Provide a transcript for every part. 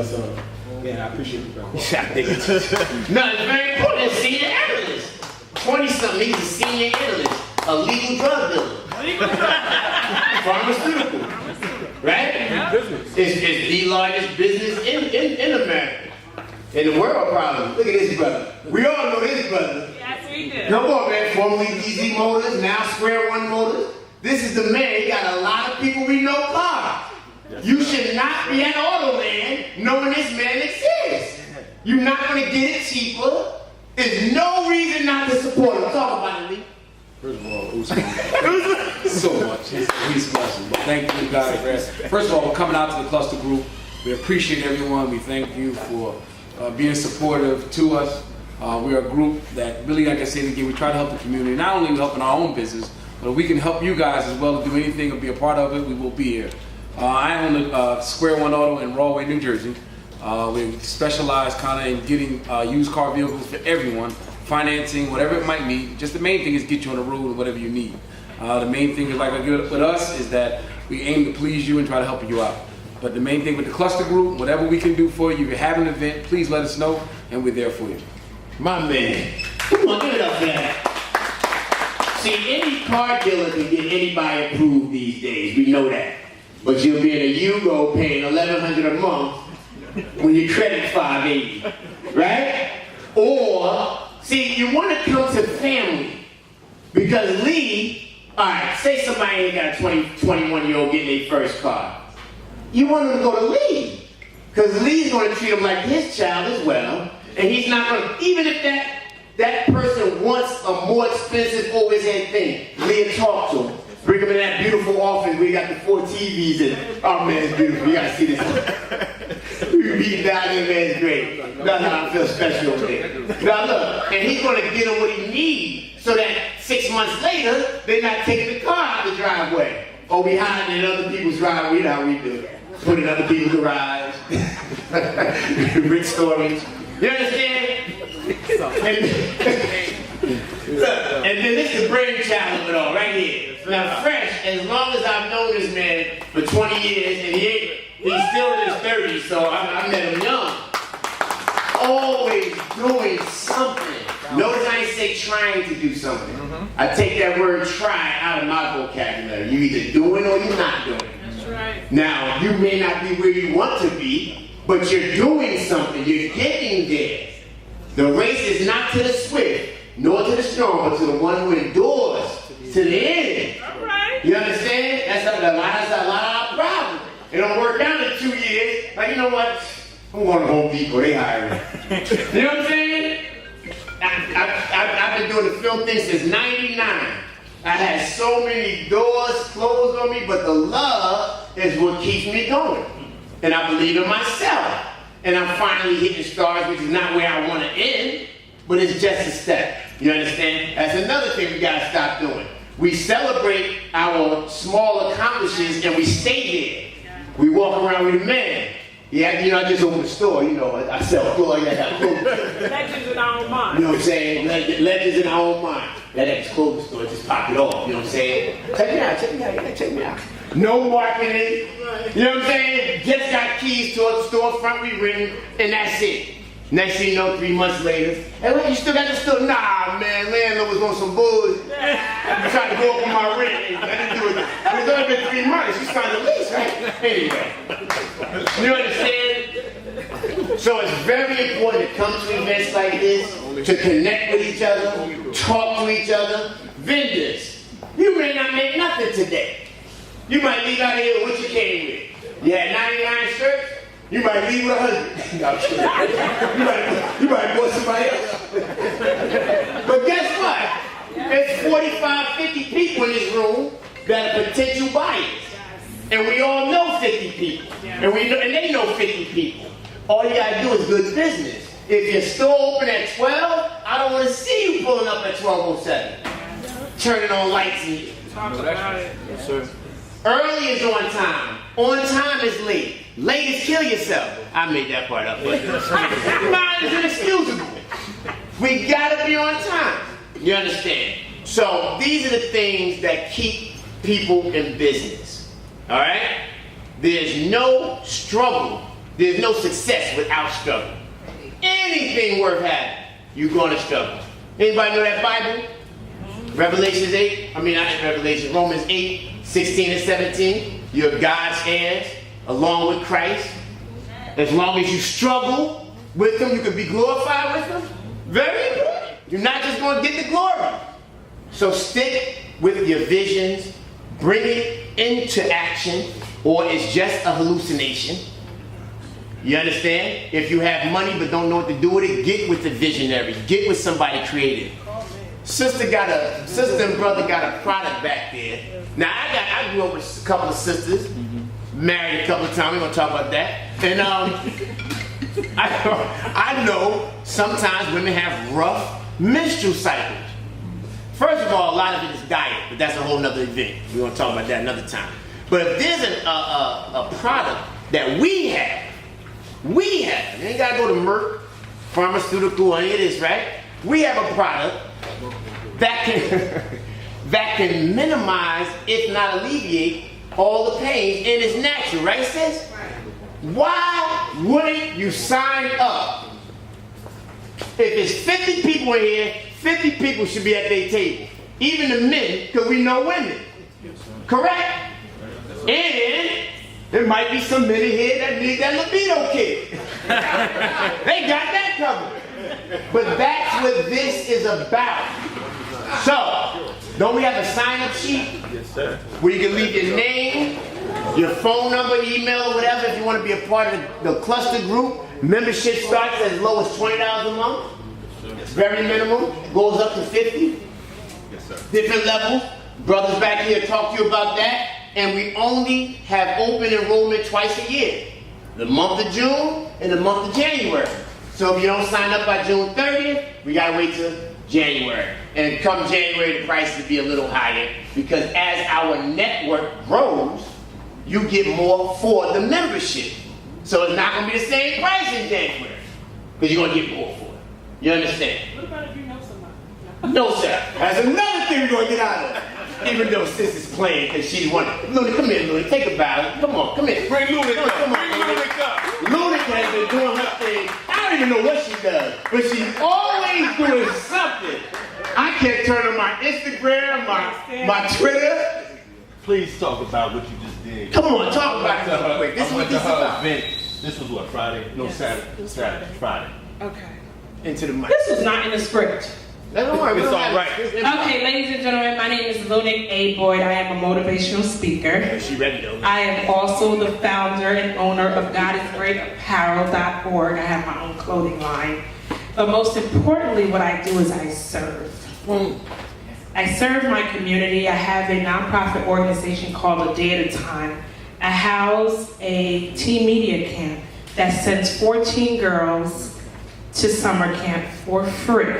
So, yeah, I appreciate you, bro. No, it's very important. It's senior analyst. 20-something, he's a senior analyst. A legal drug dealer. Pharmaceutical. Right? Business. It's the largest business in America. In the world, probably. Look at this brother. We all know this brother. Yes, we do. Come on, man. Formerly DZ Motors, now Square One Motors. This is the man. He got a lot of people we know cars. You should not be an auto man knowing this man exists. You're not going to get it cheaper. There's no reason not to support him. Talk about it, Lee. First of all, Usman, so much. He's special. But thank you guys. First of all, we're coming out to the Kluster group. We appreciate everyone. We thank you for being supportive to us. We're a group that really, like I said again, we try to help the community. Not only helping our own business, but if we can help you guys as well to do anything or be a part of it, we will be here. I own the Square One Auto in Rahway, New Jersey. We specialize kind of in getting used car vehicles for everyone, financing, whatever it might need. Just the main thing is get you on the road with whatever you need. The main thing is, like with us, is that we aim to please you and try to help you out. But the main thing with the Kluster group, whatever we can do for you, if you have an event, please let us know, and we're there for you. My man. Come on, give it up for that. See, any car dealer can get anybody approved these days. We know that. But you'll be in a Yugo paying $1,100 a month when your credit's $580, right? Or, see, you want to come to family. Because Lee, all right, say somebody ain't got a 21-year-old getting their first car. You want them to go to Lee. Because Lee's going to treat him like his child as well. And he's not going to, even if that person wants a more expensive overhead thing, Lee will talk to him. Bring him in that beautiful office where you got the 4 TVs in. Oh man, it's beautiful. You gotta see this. We beat down there, man, it's great. That's how I feel special over there. Now look, and he's gonna get him what he needs so that 6 months later, they're not taking the car out the driveway. Or we hiding in other people's driveway. You know how we do. Put in other people's garage. Rich stories. You understand? And then this is the brainchild of it all, right here. Now, Fresh, as long as I've known this man for 20 years, and he's still in his 30s, so I met him young. Always doing something. Notice I ain't say trying to do something. I take that word try out of my vocabulary. You're either doing or you're not doing. That's right. Now, you may not be where you want to be, but you're doing something. You're getting there. The race is not to the swift, nor to the strong, but to the one who endures to the end. All right. You understand? That's a lot of our problem. It don't work out in 2 years. Like, you know what? I'm going to Home Depot. They hiring. You know what I'm saying? I've been doing the film thing since '99. I had so many doors closed on me, but the love is what keeps me going. And I believe in myself. And I'm finally hitting stars, which is not where I want to end, but it's just a step. You understand? That's another thing we got to stop doing. We celebrate our small accomplishments and we stay there. We walk around with a man. Yeah, you know, I just opened a store, you know, I sell clothes, I got clothes. Legends in our own mind. You know what I'm saying? Legends in our own mind. That's clothing store, just pop it off, you know what I'm saying? Check me out. No marketing, you know what I'm saying? Just got keys to a storefront we renting, and that's it. Next thing you know, 3 months later, hey, wait, you still got the store? Nah, man, landlord was on some bullshit. I'm trying to go up on my rent. I didn't do it. It's only been 3 months. You signed the lease, right? Anyway, you understand? So it's very important to come to events like this, to connect with each other, talk to each other. Vendors, you may not make nothing today. You might leave out of here with what you came with. You had 99 shirts. You might leave with 100. No, I'm kidding. You might bought somebody else. But guess what? There's 45, 50 people in this room that are potential buyers. And we all know 50 people. And they know 50 people. All you gotta do is good business. If your store open at 12, I don't want to see you pulling up at 12:07. Turning on lights and Talk about it. Yes, sir. early is on time. On time is late. Late is kill yourself. I made that part up. But mine is inexcusable. We gotta be on time. You understand? So these are the things that keep people in business. All right? There's no struggle. There's no success without struggle. Anything worth having, you're going to struggle. Anybody know that Bible? Romans 8, 16 and 17. You're God's heirs along with Christ. As long as you struggle with them, you can be glorified with them. Very important. You're not just going to get the glory. So stick with your visions, bring it into action, or it's just a hallucination. You understand? If you have money but don't know what to do with it, get with the visionary. Get with somebody creative. Sister and brother got a product back there. Now I grew up with a couple of sisters, married a couple of times. We're gonna talk about that. And I know sometimes women have rough menstrual cycles. First of all, a lot of it is diet, but that's a whole nother event. We're gonna talk about that another time. But if there's a product that we have, you ain't gotta go to Merck, pharmaceutical, or any of this, right? We have a product that can minimize, if not alleviate, all the pain, and it's natural, right, sis? Why wouldn't you sign up? If it's 50 people in here, 50 people should be at their table. Even the men, because we know women. Correct? And there might be some men in here that need that libido kick. They got that covered. But that's what this is about. So, don't we have a sign-up sheet? Yes, sir. Where you can leave your name, your phone number, email, or whatever if you want to be a part of the Kluster group. Membership starts as low as $20 a month. It's very minimum. Goes up to 50. Yes, sir. Different levels. Brothers back here talk to you about that. And we only have open enrollment twice a year. The month of June and the month of January. So if you don't sign up by June 30th, we gotta wait till January. And come January, the price will be a little higher because as our network grows, you get more for the membership. So it's not gonna be the same price in January because you're gonna get more for it. You understand? What about if you know somebody? No, sir. That's another thing we're gonna get out of. Even though sis is playing because she's wanting. Looney, come here, Looney. Take a bow. Come on, come here. Bring Looney up. Come on, Bring Looney up. Looney has been doing her thing. I don't even know what she does, but she's always doing something. I can't turn on my Instagram, my Twitter. Please talk about what you just did. Come on, talk about it real quick. This is what this is about. Event. This was what, Friday? No, Yes. Saturday. Friday. Okay. Into the mic. This was not in the script. Don't worry, It's we don't all have- right. Okay, ladies and gentlemen, my name is Lunik A. Boyd. I am a motivational speaker. She ready though. I am also the founder and owner of GodIsGreatApparel.org. I have my own clothing line. But most importantly, what I do is I serve. I serve my community. I have a nonprofit organization called A Day at a Time. I house a teen media camp that sends 14 girls to summer camp for free.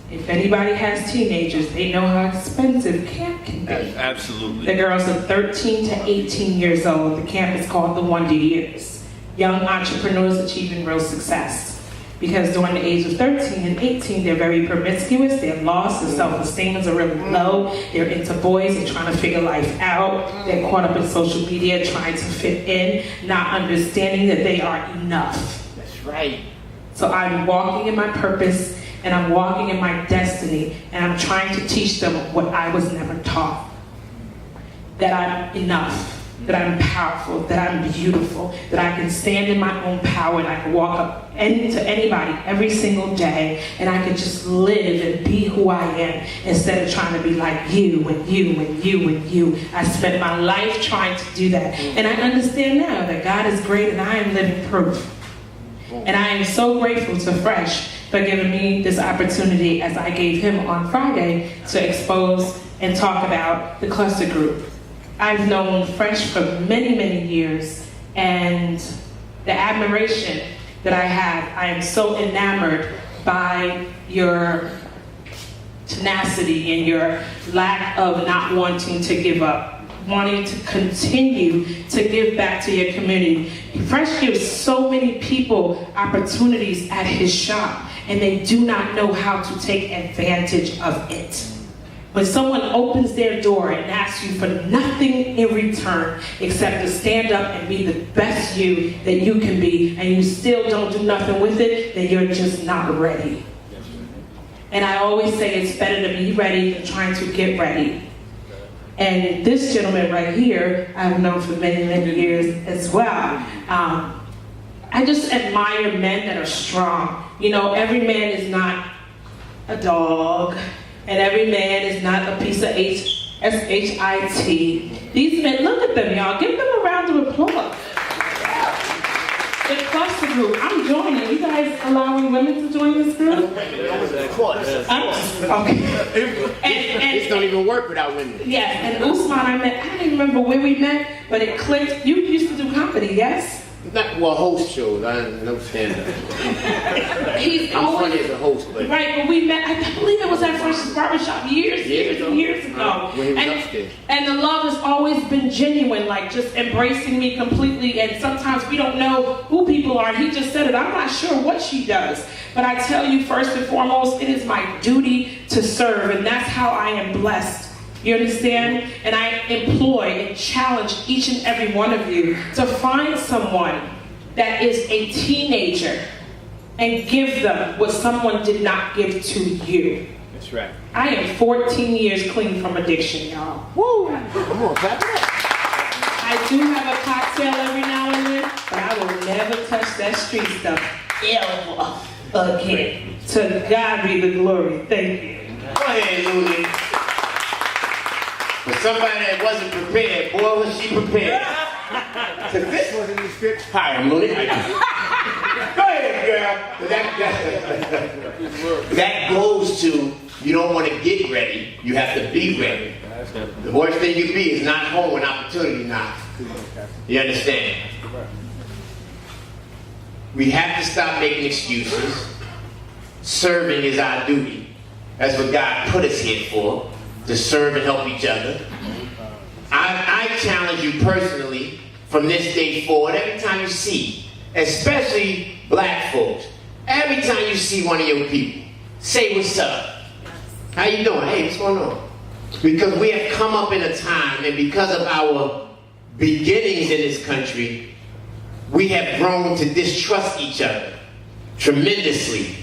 If anybody has teenagers, they know how expensive camp can be. Absolutely. The girls are 13 to 18 years old. The camp is called the Wonder Years. Young entrepreneurs achieving real success. Because during the age of 13 and 18, they're very promiscuous, they're lost, their self-esteem is really low, they're into boys, they're trying to figure life out, they're caught up in social media, trying to fit in, not understanding that they are enough. That's right. So I'm walking in my purpose, and I'm walking in my destiny, and I'm trying to teach them what I was never taught. That I'm enough, that I'm powerful, that I'm beautiful, that I can stand in my own power, and I can walk up to anybody every single day, and I can just live and be who I am, instead of trying to be like you, and you, and you, and you. I spent my life trying to do that, and I understand now that God is great, and I am living proof. And I am so grateful to Fresh for giving me this opportunity, as I gave him on Friday, to expose and talk about the Kluster Group. I've known Fresh for many, many years, and the admiration that I have, I am so enamored by your tenacity and your lack of not wanting to give up, wanting to continue to give back to your community. Fresh gives so many people opportunities at his shop, and they do not know how to take advantage of it. When someone opens their door and asks you for nothing in return except to stand up and be the best you that you can be, and you still don't do nothing with it, then you're just not ready. And I always say it's better to be ready than trying to get ready. And this gentleman right here, I've known for many, many years as well. I just admire men that are strong. You know, every man is not a dog. And every man is not a piece of S-H-I-T. These men, look at them, y'all. Give them a round of applause. The Kluster group, I'm joining. You guys allowing women to join this group? Of course. Okay. And This don't even work without women. yes, and Usman, I don't even remember where we met, but it clicked. You used to do comedy, yes? Well, host shows. I no stand-up. He's I'm always funny as a host, but right, but we met, I believe it was at First Barbershop years ago. when he was upstairs. And the love has always been genuine, like just embracing me completely. And sometimes we don't know who people are. He just said it, I'm not sure what she does. But I tell you, first and foremost, it is my duty to serve, and that's how I am blessed. You understand? And I employ and challenge each and every one of you to find someone that is a teenager and give them what someone did not give to you. That's right. I am 14 years clean from addiction, y'all. Woo! Come on, clap it up. I do have a cocktail every now and then, but I will never touch that street stuff ever again. To God be the glory. Thank you. Go ahead, Looney. For somebody that wasn't prepared, boy, was she prepared. So this wasn't in the script. Hi, I'm Looney. Go ahead, girl. That goes to, you don't want to get ready, you have to be ready. The worst thing you be is not home when opportunity knocks. You understand? We have to stop making excuses. Serving is our duty. That's what God put us here for. To serve and help each other. I challenge you personally from this day forward, every time you see, especially black folks, every time you see one of your people, say what's up. How you doing? Hey, what's going on? Because we have come up in a time, and because of our beginnings in this country, we have grown to distrust each other tremendously.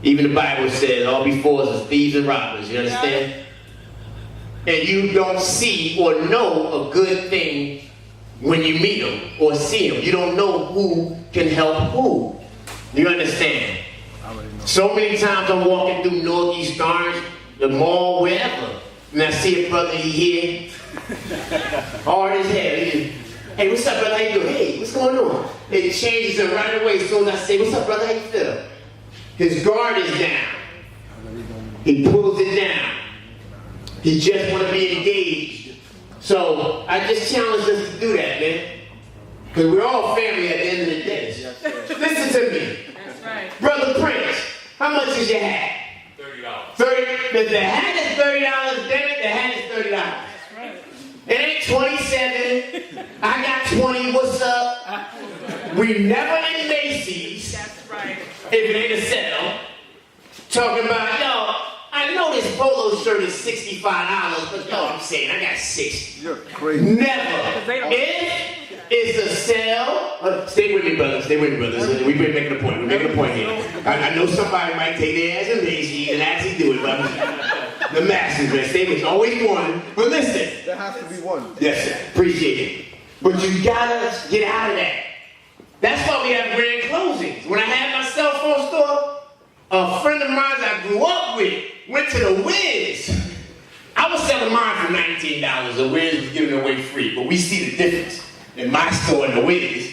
Even the Bible says, all before us is thieves and robbers, you understand? And you don't see or know a good thing when you meet them or see them. You don't know who can help who. You understand? So many times I'm walking through Northeast Orange, the mall, wherever, and I see a brother here, hard as hell. Hey, what's up, brother? How you doing? Hey, what's going on? It changes him right away as soon as I say, what's up, brother? How you feel? His guard is down. He pulls it down. He just want to be engaged. So I just challenge us to do that, man. Because we're all family at the end of the day. Listen to me. That's right. Brother Prince, how much is your hat? $30. If the hat is $30, damn it, the hat is $30. That's right. It ain't 27. I got 20. What's up? We never in Macy's. That's right. If it ain't a sale. Talking about, yo, I know this polo shirt is $65, but yo, I'm saying I got 60. You're crazy. Never. If it's a sale, stay with me, brothers. Stay with me, brothers. We've been making a point. We're making a point here. I know somebody might take their ass in Macy's and actually do it, but the masses, man. Stay with me. Always one. But listen. There has to be one. Yes, sir. Appreciate it. But you gotta get out of that. That's why we have grand closings. When I had my cell phone store, a friend of mine I grew up with went to the Wiz. I was selling mine for $19. The Wiz was giving it away free, but we see the difference in my store and the Wiz.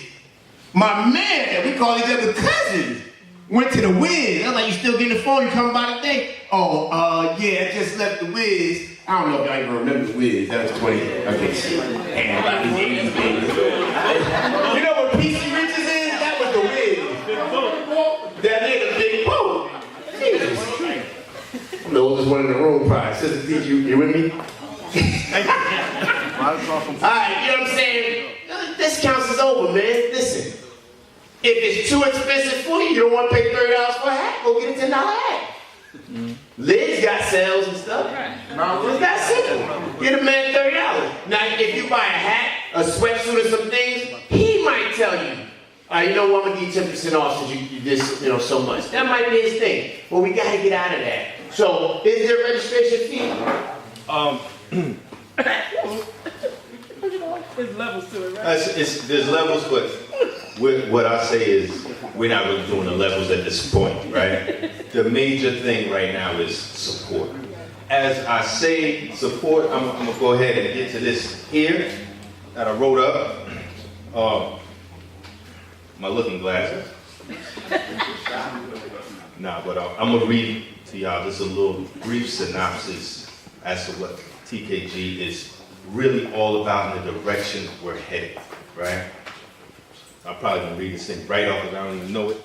My man, we call each other cousins, went to the Wiz. I was like, you still getting the phone? You coming by today? Oh, yeah, I just left the Wiz. I don't know if y'all even remember the Wiz. That was 20. Okay, damn, about these 80s babies. You know what PC Riches is? That was the Wiz. That nigga Big Pooh. Jesus. I'm the oldest one in the room, probably. Sister D, you with me? Alright, you know what I'm saying? Discounts is over, man. Listen. If it's too expensive for you, you don't want to pay $30 for a hat, go get a $10 hat. Liz got sales and stuff. It's that simple. Get a man $30. Now, if you buy a hat, a sweatsuit, or some things, he might tell you, you know what, I'm gonna give you 10% off since you did, so much. That might be his thing. But we gotta get out of that. So, is there a registration fee? There's levels to it, right? There's levels, but what I say is we're not really doing the levels at this point, right? The major thing right now is support. As I say support, I'm gonna go ahead and get to this here that I wrote up. My looking glasses. Nah, but I'm gonna read to y'all just a little brief synopsis as to what TKG is really all about and the direction we're headed, right? I'm probably gonna read this thing right off because I don't even know it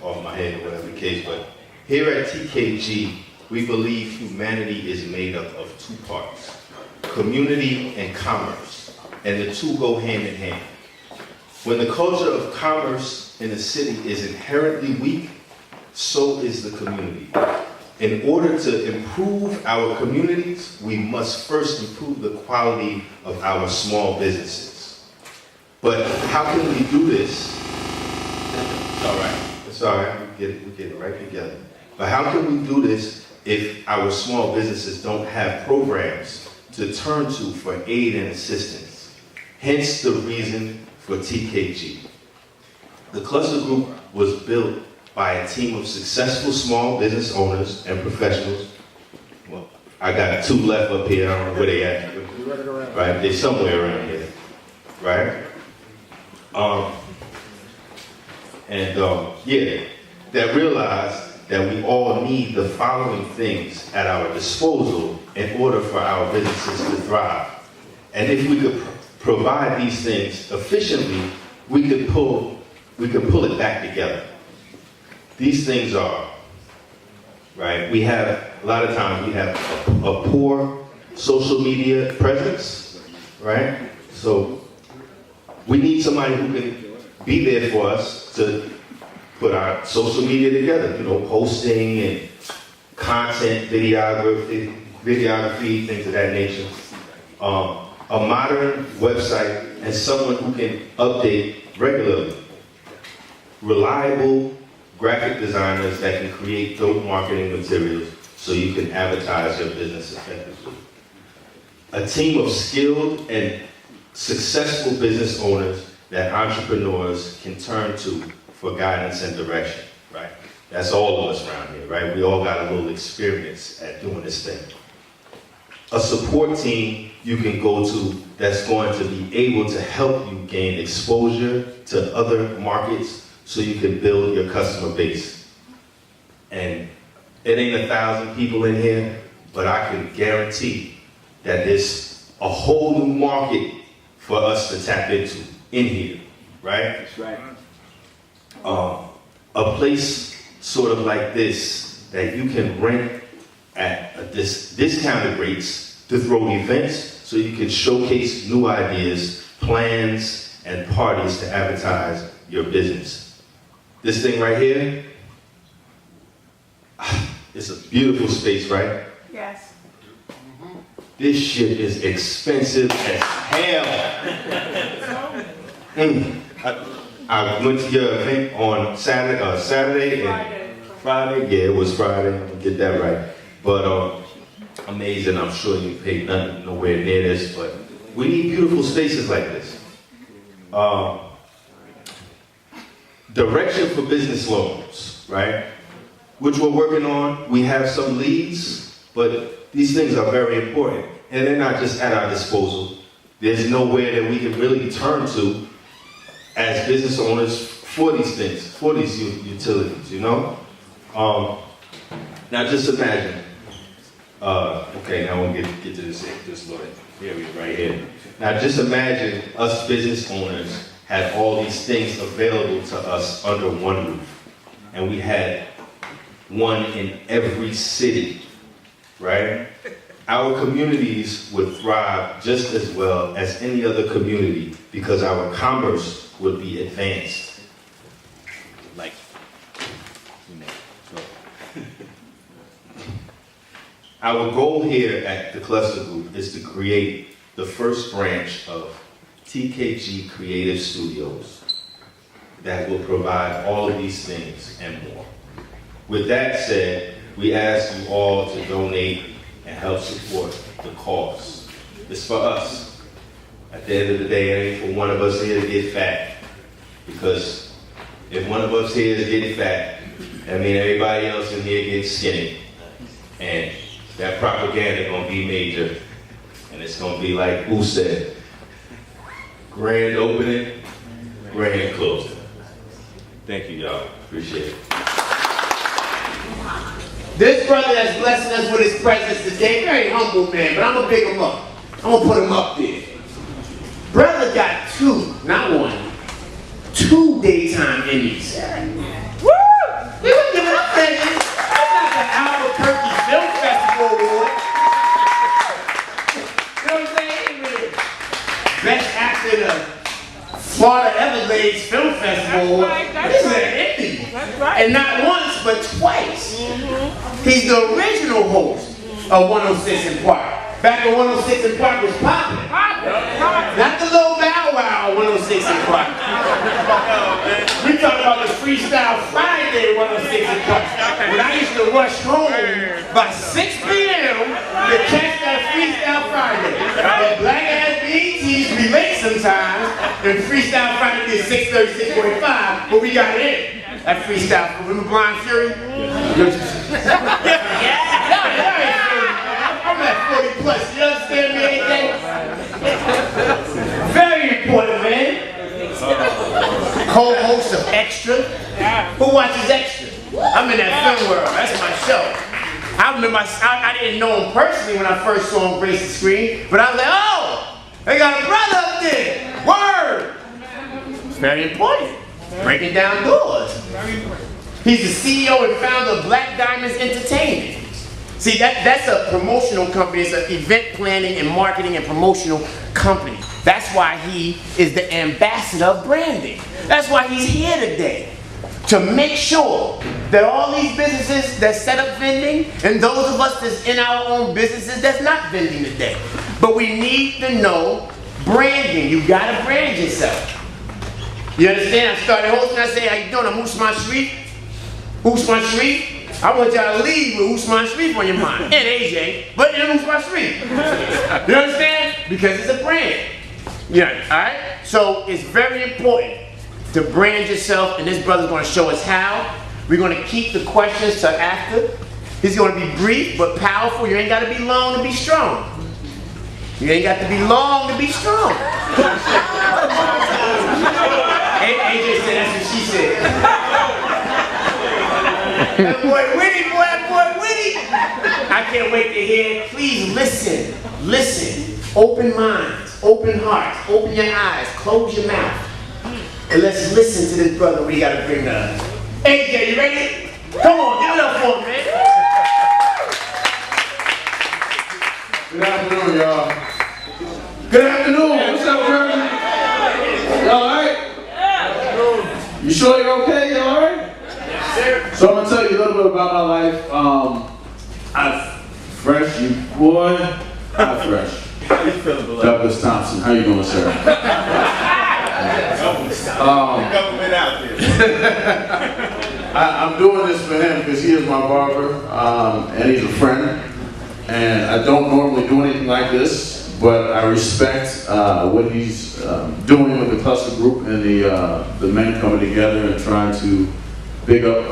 off my head or whatever the case, but here at TKG, we believe humanity is made up of two parts, community and commerce, and the two go hand in hand. When the culture of commerce in the city is inherently weak, so is the community. In order to improve our communities, we must first improve the quality of our small businesses. But how can we do this? It's all right, we get it right together. But how can we do this if our small businesses don't have programs to turn to for aid and assistance? Hence the reason for TKG. The Kluster Group was built by a team of successful small business owners and professionals. Well, I got two left up here, I don't know where they at. Right, they're somewhere around here, right? That realized that we all need the following things at our disposal in order for our businesses to thrive. And if we could provide these things efficiently, we could pull it back together. These things are, right, a lot of times we have a poor social media presence, right? So we need somebody who can be there for us to put our social media together, posting and content, videography, things of that nature. A modern website and someone who can update regularly. Reliable graphic designers that can create those marketing materials so you can advertise your business effectively. A team of skilled and successful business owners that entrepreneurs can turn to for guidance and direction, right? That's all of us around here, right? We all got a little experience at doing this thing. A support team you can go to that's going to be able to help you gain exposure to other markets so you can build your customer base. And it ain't 1,000 people in here, but I can guarantee that there's a whole new market for us to tap into in here, right? That's right. A place sort of like this that you can rent at discounted rates to throw events so you can showcase new ideas, plans, and parties to advertise your business. This thing right here, it's a beautiful space, right? Yes. This shit is expensive as hell. I went to your event on Saturday and Friday. Yeah, it was Friday. I'm gonna get that right. But amazing. I'm sure you paid nowhere near this, but we need beautiful spaces like this. Direction for business loans, right? Which we're working on. We have some leads, but these things are very important. And they're not just at our disposal. There's nowhere that we can really turn to as business owners for these things, for these utilities, Now just imagine, okay, now we'll get to this little area right here. Now just imagine us business owners had all these things available to us under one roof. And we had one in every city, right? Our communities would thrive just as well as any other community because our commerce would be advanced. Our goal here at the Kluster Group is to create the first branch of TKG Creative Studios that will provide all of these things and more. With that said, we ask you all to donate and help support the cause. It's for us. At the end of the day, it ain't for one of us here to get fat. Because if one of us here is getting fat, I mean everybody else in here gets skinny. And that propaganda gonna be major. And it's gonna be like who said, grand opening, grand closing. Thank you, y'all. Appreciate it. This brother that's blessing us with his presence today, very humble man, but I'm gonna pick him up. I'm gonna put him up there. Brother got two daytime Emmys. Woo! We were giving up Emmys. That's not the Albuquerque Film Festival Award. You know what I'm saying? Best actor in the Florida Everglades Film Festival Award. This is an Emmy. And not once, but twice. He's the original host of 106 in Park. Back when 106 in Park was popping. Not the little Bow Wow 106 in Park. We talking about the Freestyle Friday 106 in Park. When I used to rush home by 6 p.m. to catch that Freestyle Friday. The black ass BETs be late sometimes, and Freestyle Friday is 6:30, 6:45, but we got it in. That freestyle, remember Blind Fury? I'm at 40 plus, you understand me, anything? Very important, man. Co-host of Extra. Who watches Extra? I'm in that film world, that's my show. I remember, I didn't know him personally when I first saw him grace the screen, but I was like, oh, they got a brother up there, word. It's very important. Breaking down doors. He's the CEO and founder of Black Diamonds Entertainment. See, that's a promotional company. It's an event planning and marketing and promotional company. That's why he is the ambassador of branding. That's why he's here today. To make sure that all these businesses that set up vending and those of us that's in our own businesses that's not vending today. But we need to know branding. You gotta brand yourself. You understand? I started hosting, I say, how you doing? I'm Usman Sharif. Usman Sharif. I want y'all to leave with Usman Sharif on your mind. And AJ, but you're Usman Sharif. You understand? Because it's a brand. Yeah, alright? So it's very important to brand yourself, and this brother's gonna show us how. We're gonna keep the questions till after. He's gonna be brief but powerful. You ain't gotta be long to be strong. You ain't got to be long to be strong. AJ said that's what she said. That boy witty, that boy witty. I can't wait to hear. Please listen, listen. Open minds, open hearts, open your eyes, close your mouth. And let's listen to this brother we gotta bring to us. AJ, you ready? Come on, give it up for him, man. Good afternoon, y'all. Good afternoon. What's up, Jeremy? Y'all alright? You sure you're okay? You alright? Yes, sir. So I'm gonna tell you a little bit about my life. I'm fresh, you boy. I'm fresh. How you feeling, beloved? Douglas Thompson, how you doing, sir? Government out there. I'm doing this for him because he is my barber, and he's a friend. And I don't normally do anything like this, but I respect what he's doing with the Kluster Group and the men coming together and trying to big up,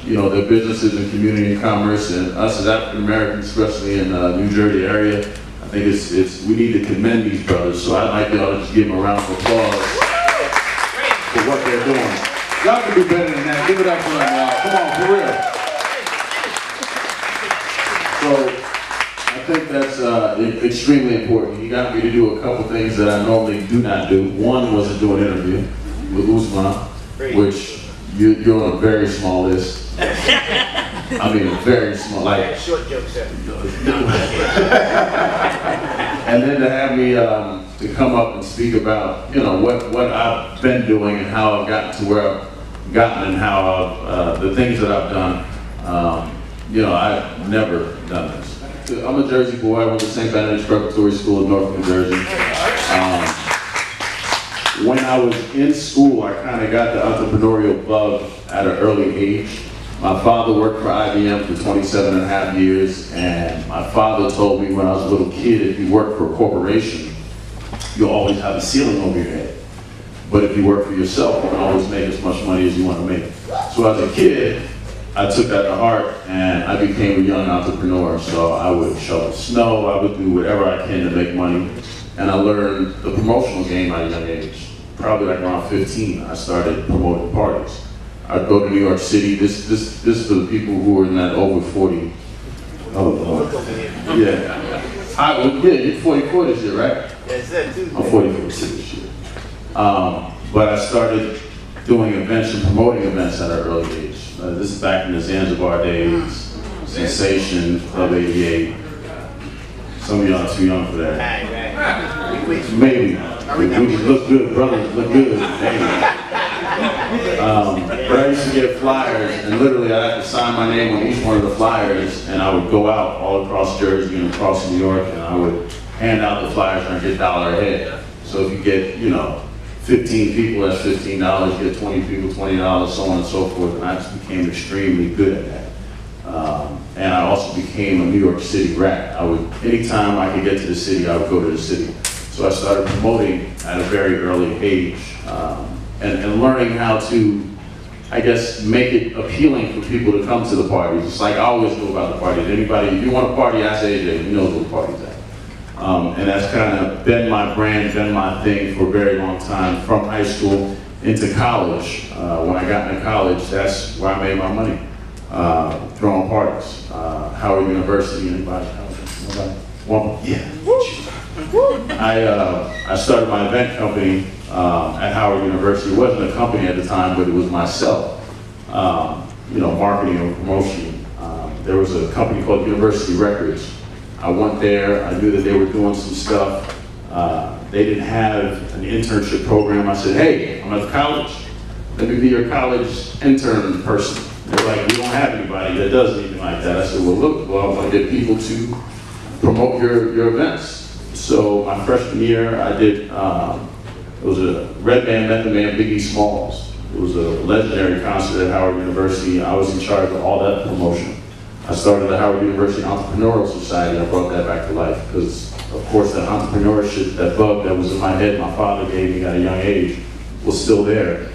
their businesses and community and commerce, and us as African Americans, especially in New Jersey area. I think we need to commend these brothers. So I'd like y'all to just give them a round of applause for what they're doing. Y'all can do better than that. Give it up for them, y'all. Come on, for real. So I think that's extremely important. You got me to do a couple things that I normally do not do. One was to do an interview with Usman, which you're on a very small list. I mean, very small, like short joke, sir. And then to have me to come up and speak about, what I've been doing and how I've gotten to where I've gotten and how the things that I've done. I've never done this. I'm a Jersey boy. I went to St. Benedict's Preparatory School in North New Jersey. When I was in school, I kind of got the entrepreneurial bug at an early age. My father worked for IBM for 27 and a half years, and my father told me when I was a little kid, if you work for a corporation, you'll always have a ceiling over your head. But if you work for yourself, you can always make as much money as you want to make. So as a kid, I took that to heart, and I became a young entrepreneur. So I would shovel snow, I would do whatever I can to make money. And I learned the promotional game at a young age. Probably like around 15, I started promoting parties. I'd go to New York City. This is for the people who are in that over 40. Oh, Lord. Yeah. You're 44 this year, right? Yes, sir. I'm 44 this year. But I started doing events and promoting events at an early age. This is back in the Zanzibar days, Sensation, Club 88. Some of y'all are too young for that. Maybe. We look good, brothers, look good. Maybe. But I used to get flyers, and literally I had to sign my name on each one of the flyers, and I would go out all across Jersey and across New York, and I would hand out the flyers and I'd get $1 a head. So if you get, 15 people, that's $15, you get 20 people, $20, so on and so forth, and I just became extremely good at that. And I also became a New York City rat. Anytime I could get to the city, I would go to the city. So I started promoting at a very early age, and learning how to, I guess, make it appealing for people to come to the parties. It's like I always know about the parties. Anybody, if you want a party, ask AJ, he knows what the party's at. And that's kind of been my brand, been my thing for a very long time, from high school into college. When I got into college, that's where I made my money, throwing parties. Howard University, anybody? Nobody? One? Yeah. I started my event company at Howard University. It wasn't a company at the time, but it was myself. Marketing and promotion. There was a company called University Records. I went there, I knew that they were doing some stuff. They didn't have an internship program. I said, hey, I'm at the college. Let me be your college intern person. They're like, we don't have anybody that does anything like that. I said, well, look, I want to get people to promote your events. So my freshman year, I did, it was a Redman, Method Man, Biggie Smalls. It was a legendary concert at Howard University. I was in charge of all that promotion. I started the Howard University Entrepreneurial Society. I brought that back to life because, of course, that entrepreneurship, that bug that was in my head my father gave me at a young age was still there.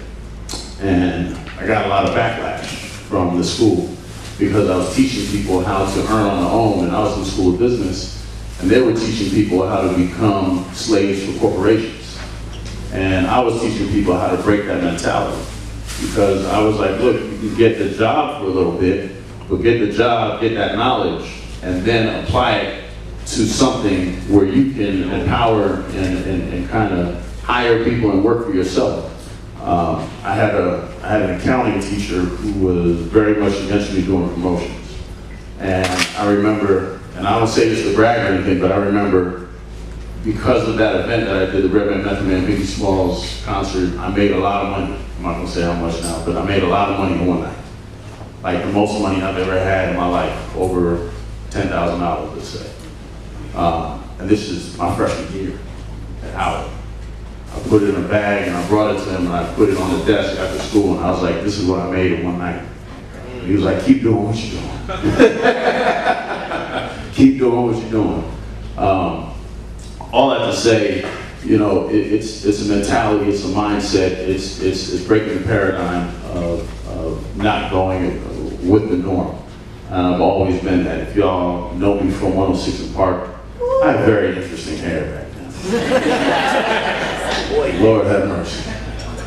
And I got a lot of backlash from the school because I was teaching people how to earn on their own, and I was in the school of business, and they were teaching people how to become slaves for corporations. And I was teaching people how to break that mentality because I was like, look, you can get the job for a little bit, but get the job, get that knowledge, and then apply it to something where you can empower and kind of hire people and work for yourself. I had an accounting teacher who was very much against me doing promotions. And I remember, and I don't say this to brag or anything, but I remember because of that event that I did, the Redman Method Man Biggie Smalls concert, I made a lot of money. I'm not gonna say how much now, but I made a lot of money in one night. Like the most money I've ever had in my life, over $10,000, let's say. And this is my freshman year at Howard. I put it in a bag and I brought it to him and I put it on the desk after school and I was like, this is what I made in one night. And he was like, keep doing what you're doing. Keep doing what you're doing. All that to say, it's a mentality, it's a mindset, it's breaking the paradigm of not going with the norm. And I've always been that. If y'all know me from 106 in Park, I have very interesting hair back then. Lord have mercy.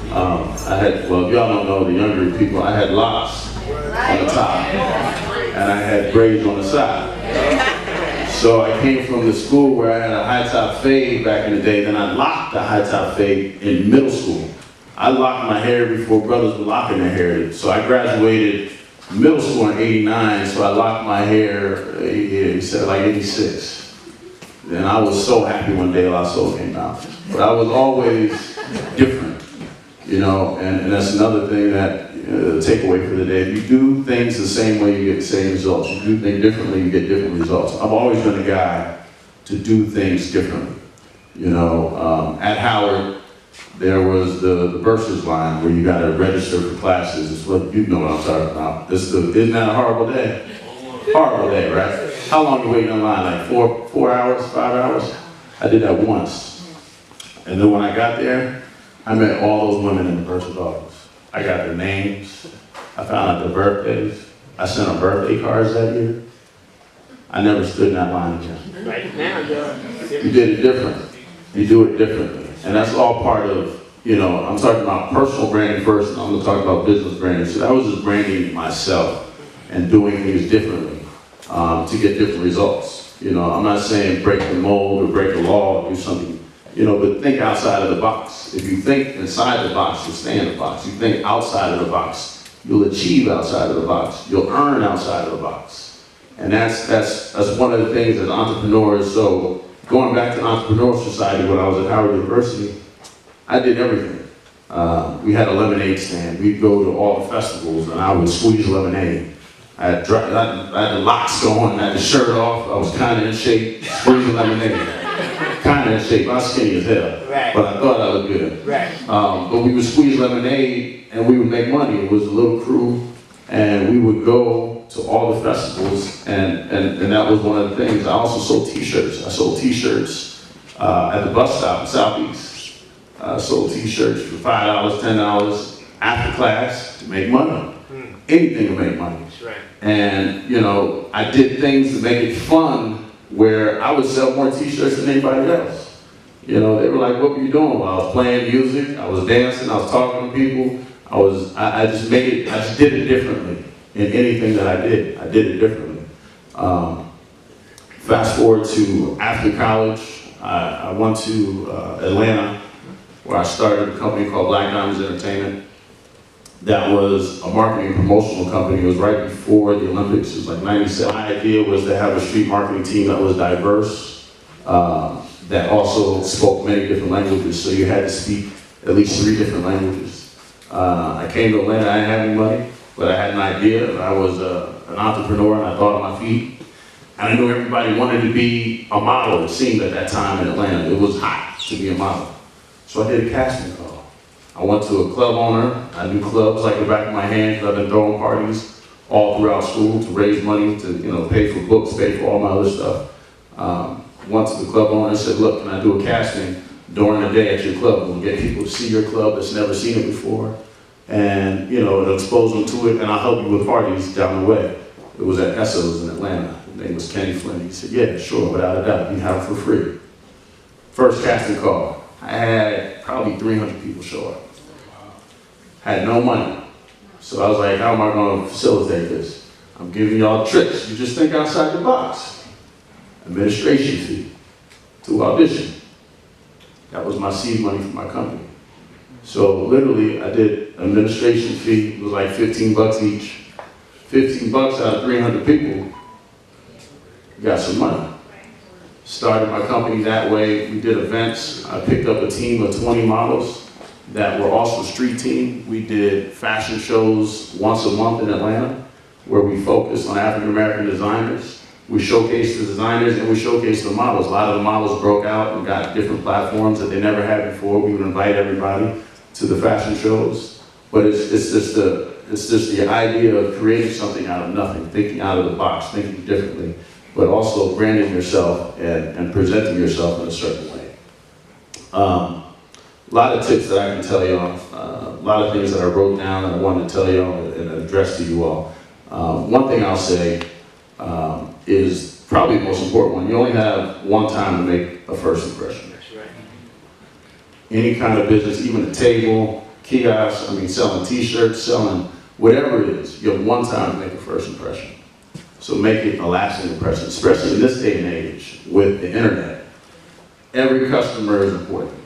If y'all don't know, the younger people, I had locks on the top and I had braids on the side. So I came from the school where I had a high top fade back in the day, then I locked the high top fade in middle school. I locked my hair before brothers were locking their hair. So I graduated middle school in '89, so I locked my hair, he said like '86. And I was so happy when De La Soul came out. But I was always different, and that's another thing that, takeaway for the day. If you do things the same way, you get the same results. You do things differently, you get different results. I've always been a guy to do things differently. You know, at Howard, there was the Versus line where you got to register for classes. It's what you know what I'm talking about. Isn't that a horrible day? Horrible day, right? How long you waiting in line? Like 4 hours, 5 hours? I did that once. And then when I got there, I met all those women in the Versus office. I got their names. I found out their birthdays. I sent them birthday cards that year. I never stood in that line again. Right now, You did it different. You do it differently. And that's all part of, you know, I'm talking about personal branding first, and I'm gonna talk about business branding. So that was just branding myself and doing things differently to get different results. You know, I'm not saying break the mold or break the law or do something, you know, but think outside of the box. If you think inside the box, you'll stay in the box. You think outside of the box, you'll achieve outside of the box. You'll earn outside of the box. And that's one of the things as entrepreneurs. So going back to Entrepreneur Society when I was at Howard University, I did everything. We had a lemonade stand. We'd go to all the festivals and I would squeeze lemonade. I had the locks going, I had the shirt off, I was kind of in shape, squeezing lemonade. Kind of in shape, I was skinny as hell, Right. but I thought I looked good. Right. But we would squeeze lemonade and we would make money. It was a little crew and we would go to all the festivals and that was one of the things. I also sold t-shirts. I sold t-shirts at the bus stop in Southeast. I sold t-shirts for $5, $10 after class to make money. Anything to make money. That's right. And, you know, I did things to make it fun where I would sell more t-shirts than anybody else. You know, they were like, what were you doing? Well, I was playing music, I was dancing, I was talking to people. I just did it differently in anything that I did. I did it differently. Fast forward to after college, I went to Atlanta where I started a company called Black Diamonds Entertainment. That was a marketing promotional company. It was right before the Olympics. It was like 97. My idea was to have a street marketing team that was diverse, that also spoke many different languages. So you had to speak at least 3 different languages. I came to Atlanta, I didn't have any money, but I had an idea. I was an entrepreneur and I thought on my feet. And I knew everybody wanted to be a model, it seemed at that time in Atlanta. It was hot to be a model. So I did a casting call. I went to a club owner. I knew clubs like the back of my hand because I've been throwing parties all throughout school to raise money to, you know, pay for books, pay for all my other stuff. Went to the club owner and said, look, can I do a casting during the day at your club? We'll get people to see your club that's never seen it before. And, you know, it'll expose them to it and I'll help you with parties down the way. It was at Esso's in Atlanta. His name was Kenny Flynn. He said, yeah, sure, without a doubt, you can have it for free. First casting call. I had probably 300 people show up. Had no money. So I was like, how am I going to facilitate this? I'm giving y'all tricks. You just think outside the box. Administration fee to audition. That was my seed money for my company. So literally, I did administration fee. It was like 15 bucks each. 15 bucks out of 300 people. Got some money. Started my company that way. We did events. I picked up a team of 20 models that were also street team. We did fashion shows once a month in Atlanta where we focused on African American designers. We showcased the designers and we showcased the models. A lot of the models broke out and got different platforms that they never had before. We would invite everybody to the fashion shows. But it's just the idea of creating something out of nothing, thinking out of the box, thinking differently, but also branding yourself and presenting yourself in a certain way. A lot of tips that I can tell y'all, a lot of things that I wrote down and I wanted to tell y'all and address to you all. One thing I'll say is probably the most important one. You only have one time to make a first impression. That's right. Any kind of business, even a table, kiosk, selling t-shirts, selling whatever it is, you have one time to make a first impression. So make it a lasting impression, especially in this day and age with the internet. Every customer is important.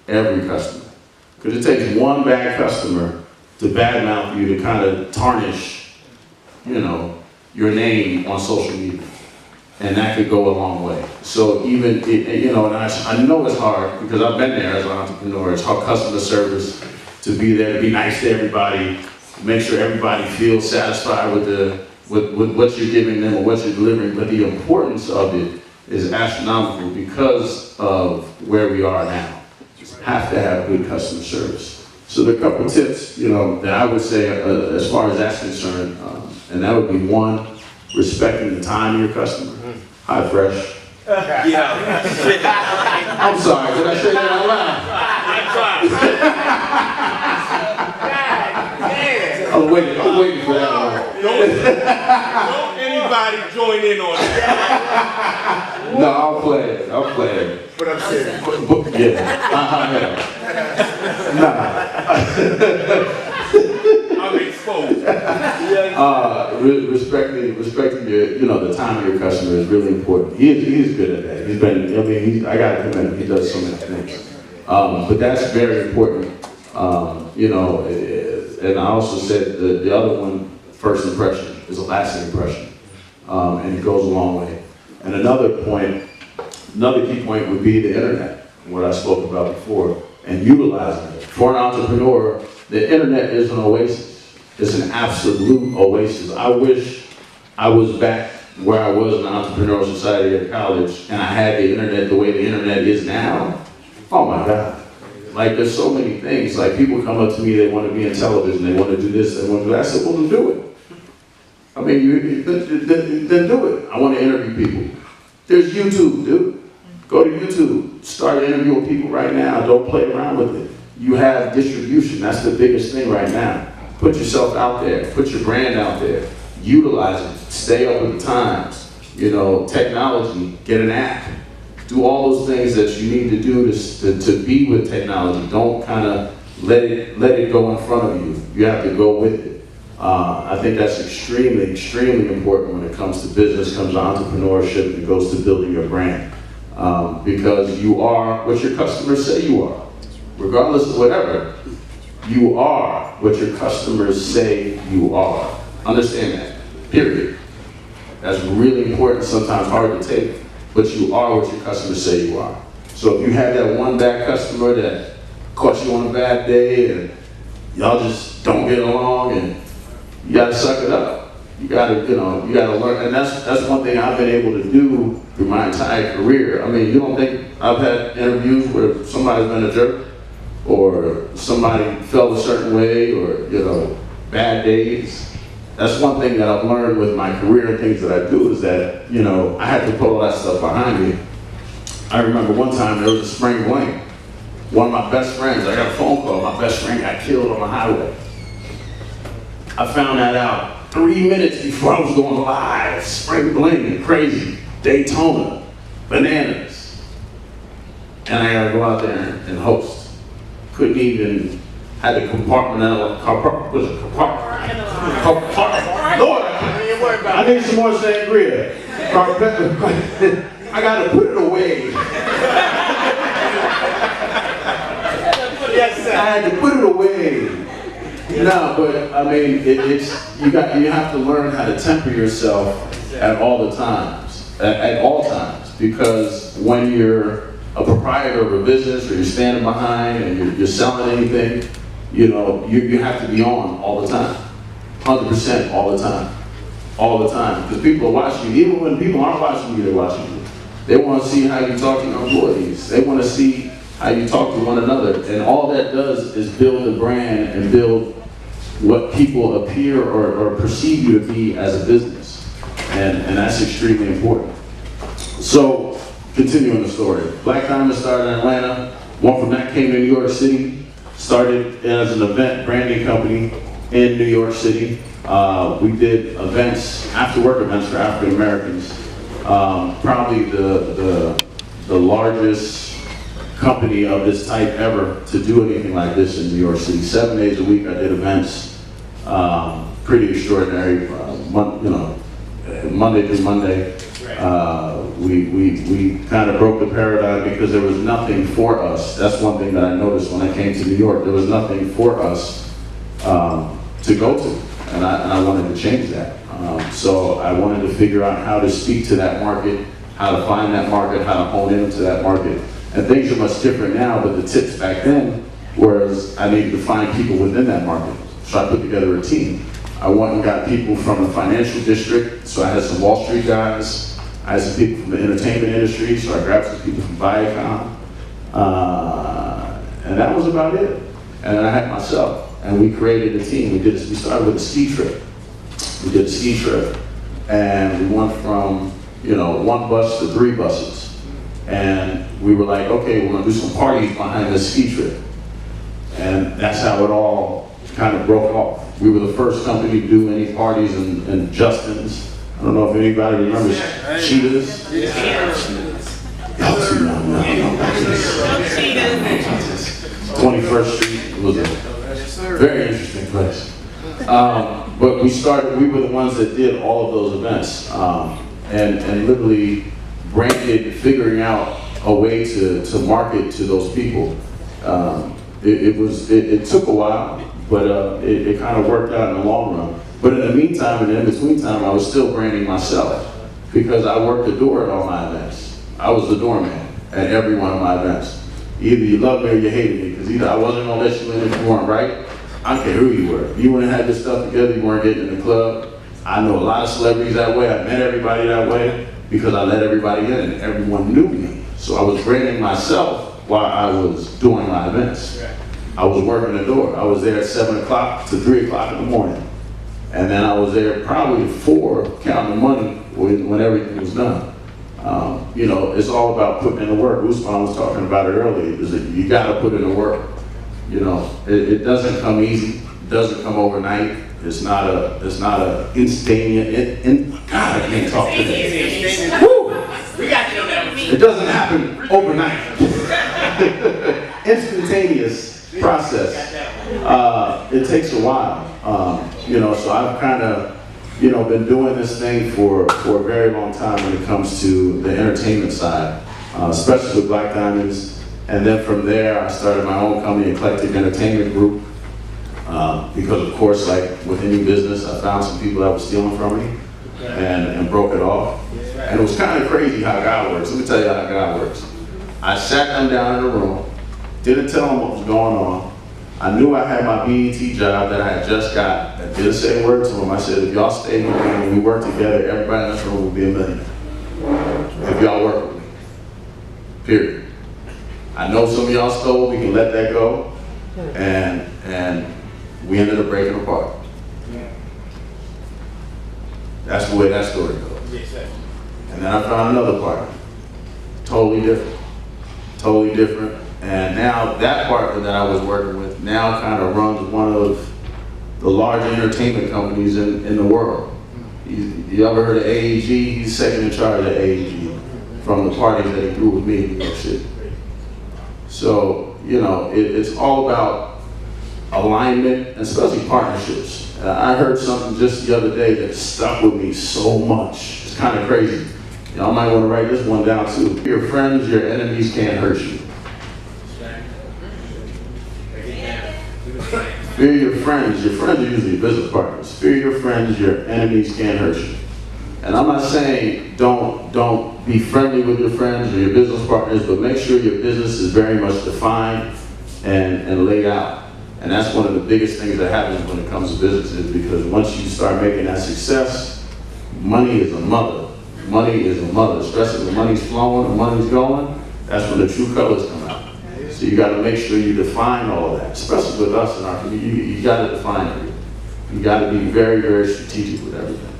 Every customer. Because it takes one bad customer to badmouth you to kind of tarnish, you know, your name on social media. And that could go a long way. So even, and I know it's hard because I've been there as an entrepreneur. It's hard customer service, to be there, to be nice to everybody, make sure everybody feels satisfied with what you're giving them or what you're delivering, but the importance of it is astronomical because of where we are now. You have to have good customer service. So the couple tips, that I would say as far as that's concerned, and that would be one, respecting the time of your customer. Hi, Fresh. Yeah. I'm sorry, did I say that out loud? I'm waiting for that one. Don't anybody join in on that. No, I'll play it. But I'm saying, I'm exposed. Respecting your, the time of your customer is really important. He's good at that. I gotta commend him. He does so many things. But that's very important. And I also said the other one, first impression, is a lasting impression. And it goes a long way. And another key point would be the internet, what I spoke about before, and utilizing it. For an entrepreneur, the internet is an oasis. It's an absolute oasis. I wish I was back where I was in the entrepreneurial society at college and I had the internet the way the internet is now. Oh my God. Like, there's so many things. Like, people come up to me, they want to be in television, they want to do this, they want to do that. I said, well, then do it. I mean, then do it. I want to interview people. There's YouTube, dude. Go to YouTube. Start interviewing people right now. Don't play around with it. You have distribution. That's the biggest thing right now. Put yourself out there. Put your brand out there. Utilize it. Stay up with the times. Technology. Get an app. Do all those things that you need to do to be with technology. Don't kind of let it go in front of you. You have to go with it. I think that's extremely, extremely important when it comes to business, comes to entrepreneurship, and it goes to building your brand. Because you are what your customers say you are. Regardless of whatever, you are what your customers say you are. Understand that, period. That's really important, sometimes hard to take, but you are what your customers say you are. So if you have that one bad customer that caught you on a bad day and y'all just don't get along, and you gotta suck it up. You gotta learn, and that's one thing I've been able to do through my entire career. I mean, you don't think I've had interviews where somebody's been a jerk, or somebody felt a certain way, or bad days. That's one thing that I've learned with my career and things that I do is that, I had to put all that stuff behind me. I remember one time there was a spring bling. One of my best friends, I got a phone call, my best friend got killed on the highway. I found that out 3 minutes before I was going live. Spring bling, crazy, Daytona, bananas. And I gotta go out there and host. Couldn't even, had to compartmentalize. Lord, I need some more sangria. I gotta put it away. Yes, sir. I had to put it away. No, but I mean, you have to learn how to temper yourself at all times, because when you're a proprietor of a business or you're standing behind and you're selling anything, you have to be on all the time, 100% all the time, because people are watching you. Even when people aren't watching you, they're watching you. They want to see how you talk to your employees. They want to see how you talk to one another, and all that does is build a brand and build what people appear or perceive you to be as a business, and that's extremely important. So, continuing the story, Black Diamond started in Atlanta. One from that came to New York City, started as an event branding company in New York City. We did events, after-work events for African Americans. Probably the largest company of this type ever to do anything like this in New York City. 7 days a week I did events, pretty extraordinary, Monday through Monday. We kind of broke the paradigm because there was nothing for us. That's one thing that I noticed when I came to New York. There was nothing for us to go to, and I wanted to change that. So I wanted to figure out how to speak to that market, how to find that market, how to hone into that market. And things are much different now, but the tips back then was I needed to find people within that market. So I put together a team. I went and got people from the financial district, so I had some Wall Street guys. I had some people from the entertainment industry, so I grabbed some people from Viacom. And that was about it. And then I had myself, and we created a team. We started with a ski trip. We did a ski trip, and we went from, you know, 1 bus to 3 buses. And we were like, okay, we're gonna do some parties behind this ski trip. And that's how it all kind of broke off. We were the first company to do any parties in Justin's. I don't know if anybody remembers Cheetahs. Y'all too young now. 21st Street was a very interesting place. But we were the ones that did all of those events, and literally branded, figuring out a way to market to those people. It took a while, but it kind of worked out in the long run. But in the meantime, and in between time, I was still branding myself because I worked the door at all my events. I was the doorman at every one of my events. Either you loved me or you hated me, because either I wasn't gonna let you in if you weren't right. I don't care who you were. If you wouldn't have this stuff together, you weren't getting in the club. I know a lot of celebrities that way. I met everybody that way because I let everybody in and everyone knew me. So I was branding myself while I was doing my events. I was working the door. I was there at 7 o'clock to 3 o'clock in the morning. And then I was there probably at 4 counting the money when everything was done. You know, it's all about putting in the work. Usman was talking about it earlier, is that you gotta put in the work. You know, it doesn't come easy, it doesn't come overnight. It's not a instantaneous, God, I can't talk today. Woo! We got to know that. It doesn't happen overnight. Instantaneous process. It takes a while. You know, so I've kind of, you know, been doing this thing for a very long time when it comes to the entertainment side, especially with Black Diamonds. And then from there, I started my own company, Eclectic Entertainment Group, because of course, like with any business, I found some people that were stealing from me and broke it off. And it was kind of crazy how God works. Let me tell you how God works. I sat them down in a room, didn't tell them what was going on. I knew I had my BET job that I had just got. I didn't say a word to them. I said, if y'all stay with me and we work together, everybody in this room will be a millionaire. If y'all work with me. Period. I know some of y'all stole, we can let that go. And we ended up breaking apart. That's the way that story goes. And then I found another partner. Totally different. Totally different. And now that partner that I was working with now kind of runs one of the large entertainment companies in the world. You ever heard of AEG? He's second in charge of AEG from the parties that he threw with me in New York City. So, you know, it's all about alignment, and especially partnerships. I heard something just the other day that stuck with me so much. It's kind of crazy. Y'all might want to write this one down too. Your friends, your enemies can't hurt you. Fear your friends. Your friends are usually business partners. Fear your friends, your enemies can't hurt you. And I'm not saying don't be friendly with your friends or your business partners, but make sure your business is very much defined and laid out. And that's one of the biggest things that happens when it comes to businesses, because once you start making that success, money is a mother. Money is a mother. Especially when money's flowing and money's going, that's when the true colors come out. So you got to make sure you define all of that, especially with us in our community. You got to define everything. You got to be very, very strategic with everything.